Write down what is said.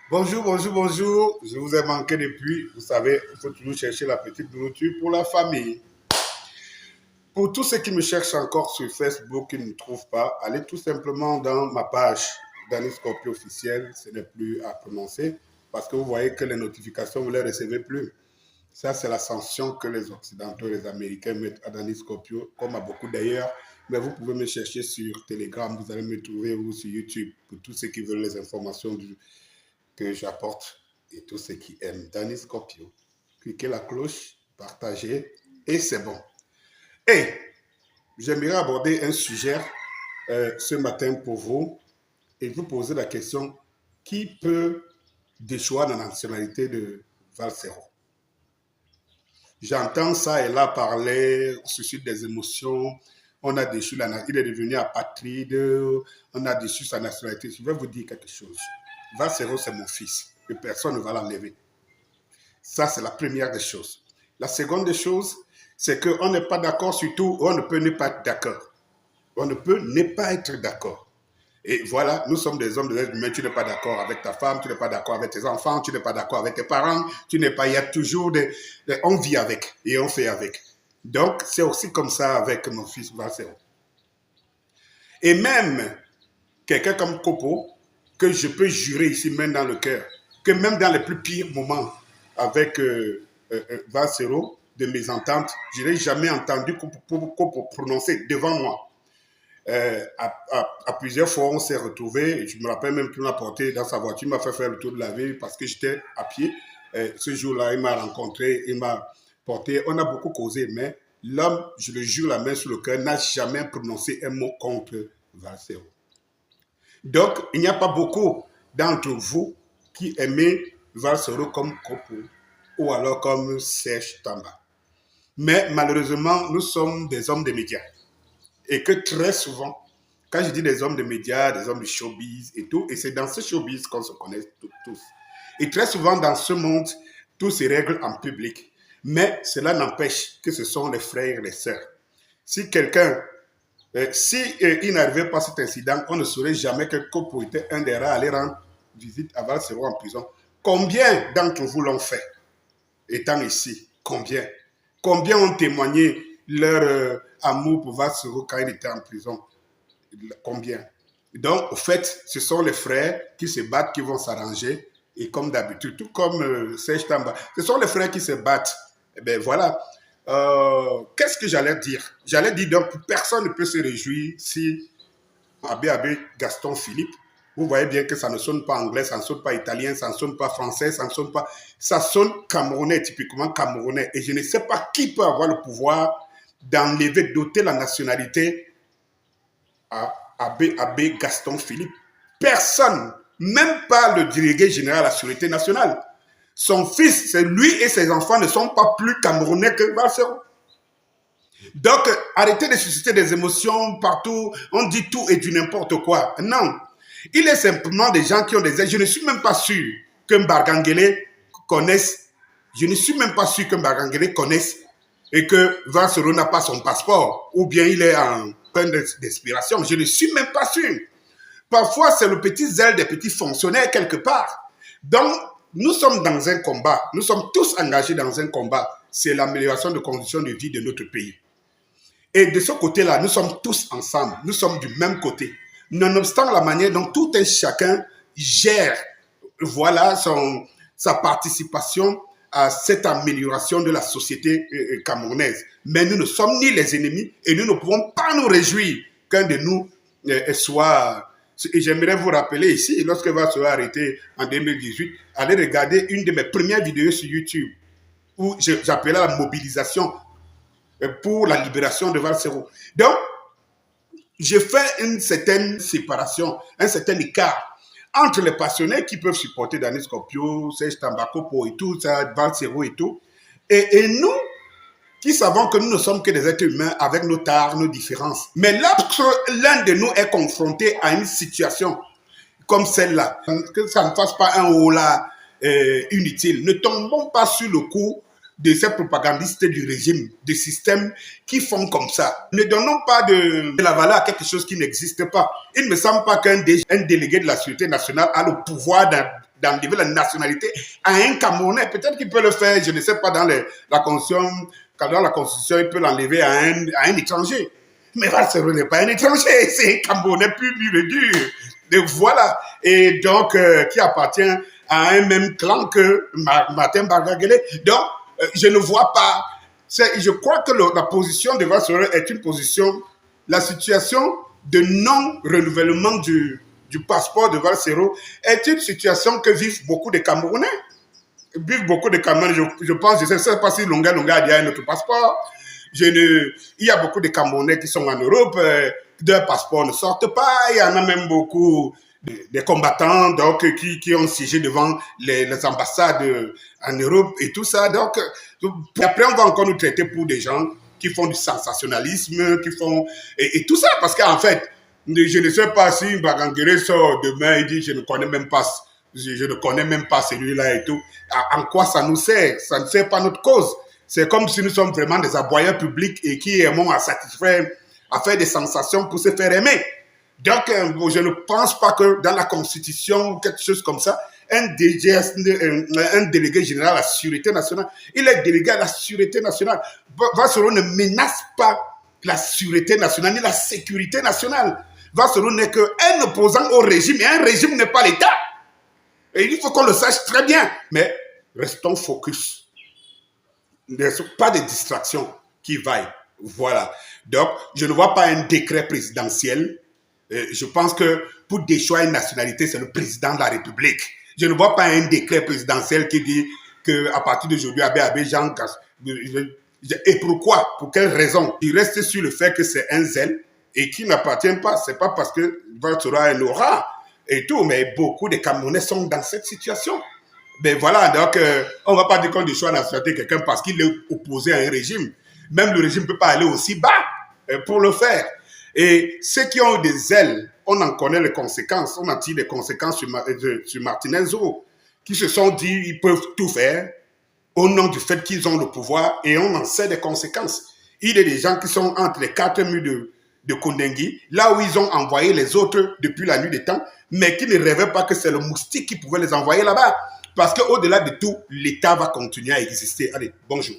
Bonjour, bonjour, bonjour. Je vous ai manqué depuis. Vous savez, il faut toujours chercher la petite nourriture pour la famille. Pour tous ceux qui me cherchent encore sur Facebook, qui ne me trouvent pas, allez tout simplement dans ma page Danny Scorpio officiel. Ce n'est plus à prononcer parce que vous voyez que les notifications, vous ne les recevez plus. Ça, c'est la sanction que les Occidentaux, les Américains mettent à Danny Scorpio, comme à beaucoup d'ailleurs. Mais vous pouvez me chercher sur Telegram, vous allez me trouver ou sur YouTube pour tous ceux qui veulent les informations que j'apporte et tous ceux qui aiment Danny Scorpio. Cliquez la cloche, partagez et c'est bon. Et j'aimerais aborder un sujet ce matin pour vous et vous poser la question qui peut déchoir la nationalité de Valsero. J'entends ça et là parler, on suscite des émotions, on a déchu la nationalité, il est devenu apatride, on a déchu sa nationalité. Je vais vous dire quelque chose. Valsero, c'est mon fils et personne ne va l'enlever. Ça, c'est la première des choses. La seconde des choses, c'est qu'on n'est pas d'accord sur tout, on ne peut ne pas être d'accord. On ne peut ne pas être d'accord. Et voilà, nous sommes des hommes, des êtres humains, tu n'es pas d'accord avec ta femme, tu n'es pas d'accord avec tes enfants, tu n'es pas d'accord avec tes parents, tu n'es pas, il y a toujours on vit avec et on fait avec. Donc, c'est aussi comme ça avec mon fils Valsero. Et même quelqu'un comme Kopo, que je peux jurer ici, même dans le cœur, que même dans les plus pires moments avec Valsero, de mes ententes, je n'ai jamais entendu Kopo prononcer devant moi. À plusieurs fois, on s'est retrouvés. Je me rappelle même qu'il m'a porté dans sa voiture, il m'a fait faire le tour de la ville parce que j'étais à pied. Ce jour-là, il m'a rencontré, il m'a porté. On a beaucoup causé, mais l'homme, je le jure, la main sur le cœur, n'a jamais prononcé un mot contre Valsero. Donc, il n'y a pas beaucoup d'entre vous qui aimez Valsero comme Kopo ou alors comme Serge Tamba. Mais malheureusement, nous sommes des hommes de médias. Et que très souvent, quand je dis des hommes de médias, des hommes de showbiz et tout, et c'est dans ce showbiz qu'on se connaît tous. Et très souvent, dans ce monde, tout se règle en public. Mais cela n'empêche que ce sont les frères et les sœurs. Si quelqu'un, il n'arrivait pas cet incident, on ne saurait jamais que Kopo était un des rares à aller rendre visite à Valsero en prison. Combien d'entre vous l'ont fait, étant ici? Combien? Combien ont témoigné leur amour pour Valsero quand il était en prison? Combien? Donc, au fait, ce sont les frères qui se battent, qui vont s'arranger. Et comme d'habitude, tout comme Serge Tamba, ce sont les frères qui se battent. Et bien voilà. Qu'est-ce que j'allais dire? J'allais dire donc, personne ne peut se réjouir si Abbé Gaston Philippe, vous voyez bien que ça ne sonne pas anglais, ça ne sonne pas italien, ça ne sonne pas français, ça ne sonne pas... Ça sonne camerounais, typiquement camerounais. Et je ne sais pas qui peut avoir le pouvoir d'enlever, d'ôter la nationalité à Abbé Gaston Philippe. Personne, même pas le délégué général à la Sûreté nationale. Son fils, c'est lui et ses enfants ne sont pas plus camerounais que Valsero. Donc, arrêtez de susciter des émotions partout. On dit tout et du n'importe quoi. Non. Il est simplement des gens qui ont des aides. Je ne suis même pas sûr qu'un Bargangele connaisse. Je ne suis même pas sûr qu'un Bargangele connaisse et que Valsero n'a pas son passeport ou bien il est en pleine d'inspiration. Je ne suis même pas sûr. Parfois, c'est le petit zèle des petits fonctionnaires quelque part. Donc, nous sommes dans un combat. Nous sommes tous engagés dans un combat. C'est l'amélioration des conditions de vie de notre pays. Et de ce côté-là, nous sommes tous ensemble. Nous sommes du même côté. Nonobstant la manière dont tout un chacun gère, voilà, sa participation à cette amélioration de la société camerounaise. Mais nous ne sommes ni les ennemis et nous ne pouvons pas nous réjouir qu'un de nous soit... Et j'aimerais vous rappeler ici, lorsque Valsero a arrêté en 2018, allez regarder une de mes premières vidéos sur YouTube où j'appelais la mobilisation pour la libération de Valsero. Donc, je fais une certaine séparation, un certain écart entre les passionnés qui peuvent supporter Danny Scorpio, Serge Tamba, Kopo et tout ça, Valsero et tout, et nous qui savons que nous ne sommes que des êtres humains avec nos tares, nos différences. Mais lorsque l'un de nous est confronté à une situation comme celle-là, que ça ne fasse pas un holà inutile, ne tombons pas sur le coup de ces propagandistes du régime, des systèmes qui font comme ça. Ne donnons pas de la valeur à quelque chose qui n'existe pas. Il ne me semble pas qu'un délégué de la Sûreté nationale a le pouvoir d'enlever la nationalité à un Camerounais. Peut-être qu'il peut le faire, je ne sais pas, dans la Constitution, dans la Constitution, il peut l'enlever à un étranger. Mais Valsero n'est pas un étranger, c'est un Camerounais plus dur et dur. Et voilà. Et donc, qui appartient à un même clan que Martin Bargagele. Donc, je ne vois pas. Je crois que la position de Valsero est une position, la situation de non-renouvellement du passeport de Valsero est une situation que vivent beaucoup de Camerounais. Vivent beaucoup de Camerounais, je pense, je ne sais pas si Longa a dit un autre passeport. Il y a beaucoup de Camerounais qui sont en Europe, leurs passeports ne sortent pas, il y en a même beaucoup de combattants donc, qui ont siégé devant les ambassades en Europe et tout ça. Donc, après, on va encore nous traiter pour des gens qui font du sensationnalisme, qui font... Et tout ça, parce qu'en fait, je ne sais pas si Bagangere sort demain, il dit, je ne connais même pas celui-là et tout. En quoi ça nous sert? Ça ne sert pas notre cause. C'est comme si nous sommes vraiment des aboyeurs publics et qui aimons à satisfaire, à faire des sensations pour se faire aimer. Donc, je ne pense pas que dans la Constitution ou quelque chose comme ça, un délégué général à la Sûreté nationale, il est délégué à la Sûreté nationale. Valsero ne menace pas la Sûreté nationale ni la sécurité nationale. Valsero n'est qu'un opposant au régime et un régime n'est pas l'État. Et il faut qu'on le sache très bien. Mais restons focus. Pas de distraction qui vaille. Voilà. Donc, je ne vois pas un décret présidentiel. Je pense que pour déchoir une nationalité, c'est le président de la République. Je ne vois pas un décret présidentiel qui dit qu'à partir d'aujourd'hui, Abbé Jean Casse. Et pourquoi? Pour quelle raison? Il reste sur le fait que c'est un zèle et qui n'appartient pas. C'est pas parce que Valsero a un aura et tout, mais beaucoup de Camerounais sont dans cette situation. Ben voilà, donc on ne va pas dire qu'on déchoit la nationalité de quelqu'un parce qu'il est opposé à un régime. Même le régime ne peut pas aller aussi bas pour le faire. Et ceux qui ont des ailes, on en connaît les conséquences. On en tire les conséquences sur Martinez Zoro, qui se sont dit qu'ils peuvent tout faire au nom du fait qu'ils ont le pouvoir et on en sait des conséquences. Il y a des gens qui sont entre les 4 murs de Kondengui, là où ils ont envoyé les autres depuis la nuit des temps, mais qui ne rêvaient pas que c'est le moustique qui pouvait les envoyer là-bas. Parce qu'au-delà de tout, l'État va continuer à exister. Allez, bonjour.